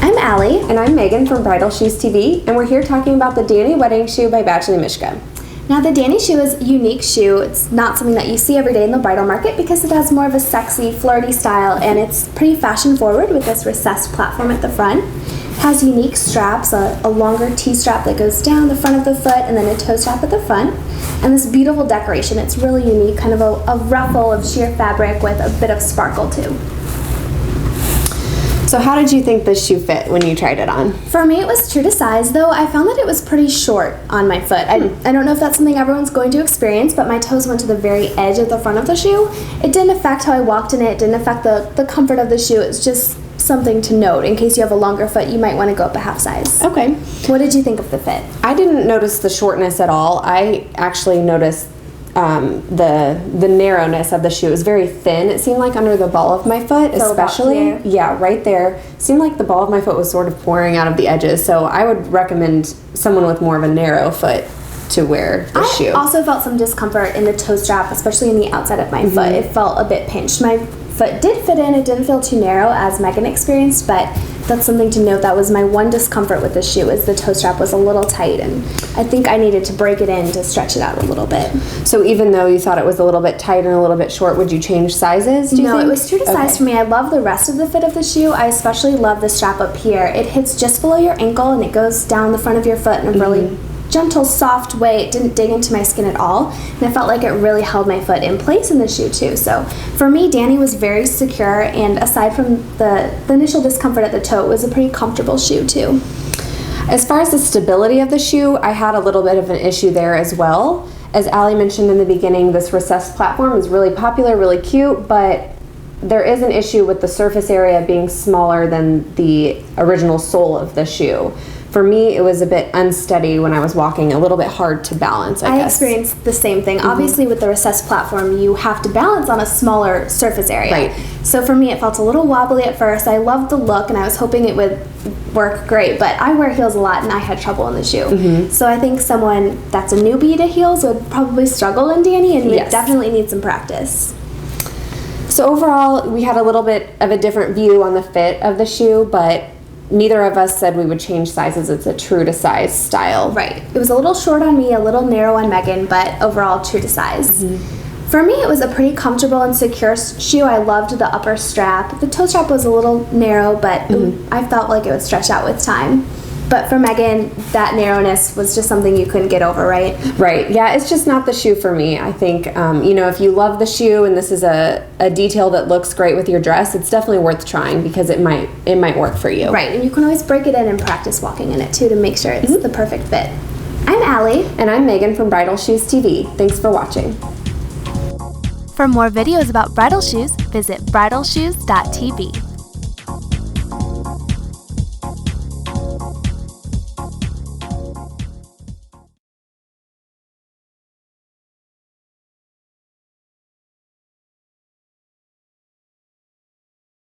I'm Allie. And I'm Megan from Bridal Shoes TV, and we're here talking about the Dani wedding shoe by Badgley Mischka. Now, the Dani shoe is a unique shoe. It's not something that you see every day in the bridal market because it has more of a sexy, flirty style, and it's pretty fashion forward with this recessed platform at the front. It has unique straps, a longer T-strap that goes down the front of the foot, and then a toe strap at the front. And this beautiful decoration. It's really unique, kind of a ruffle of sheer fabric with a bit of sparkle too. So how did you think this shoe fit when you tried it on? For me, it was true to size, though I found that it was pretty short on my foot. I don't know if that's something everyone's going to experience, but my toes went to the very edge of the front of the shoe. It didn't affect how I walked in it. It didn't affect the comfort of the shoe. It's just something to note. In case you have a longer foot, you might want to go up a half size. Okay. What did you think of the fit? I didn't notice the shortness at all. I actually noticed the narrowness of the shoe. It was very thin. It seemed like under the ball of my foot, especially. Yeah, right there. It seemed like the ball of my foot was sort of pouring out of the edges. So I would recommend someone with more of a narrow foot to wear the shoe. I also felt some discomfort in the toe strap, especially in the outside of my foot. It felt a bit pinched. My foot did fit in. It didn't feel too narrow as Megan experienced, but that's something to note. That was my one discomfort with the shoe, is the toe strap was a little tight, and I think I needed to break it in to stretch it out a little bit. So even though you thought it was a little bit tight and a little bit short, would you change sizes, do you think? No, it was true to size for me. I love the rest of the fit of the shoe. I especially love the strap up here. It hits just below your ankle, and it goes down the front of your foot in a really gentle, soft way. It didn't dig into my skin at all, and I felt like it really held my foot in place in the shoe too. So for me, Dani was very secure, and aside from the initial discomfort at the toe, it was a pretty comfortable shoe too. As far as the stability of the shoe, I had a little bit of an issue there as well. As Allie mentioned in the beginning, this recessed platform is really popular, really cute, but there is an issue with the surface area being smaller than the original sole of the shoe. For me, it was a bit unsteady when I was walking, a little bit hard to balance, I guess. I experienced the same thing. Obviously, with the recessed platform, you have to balance on a smaller surface area. Right. So for me, it felt a little wobbly at first. I loved the look, and I was hoping it would work great, but I wear heels a lot, and I had trouble in the shoe. So I think someone that's a newbie to heels would probably struggle in Dani, and would definitely need some practice. So overall, we had a little bit of a different view on the fit of the shoe, but neither of us said we would change sizes. It's a true to size style. Right. It was a little short on me, a little narrow on Megan, but overall true to size. For me, it was a pretty comfortable and secure shoe. I loved the upper strap. The toe strap was a little narrow, but I felt like it would stretch out with time. But for Megan, that narrowness was just something you couldn't get over, right? Right. Yeah, it's just not the shoe for me. I think, if you love the shoe and this is a detail that looks great with your dress, it's definitely worth trying because it might work for you. Right, and you can always break it in and practice walking in it too to make sure it's the perfect fit. I'm Allie. And I'm Megan from Bridal Shoes TV. Thanks for watching. For more videos about bridal shoes, visit bridalshoes.tv.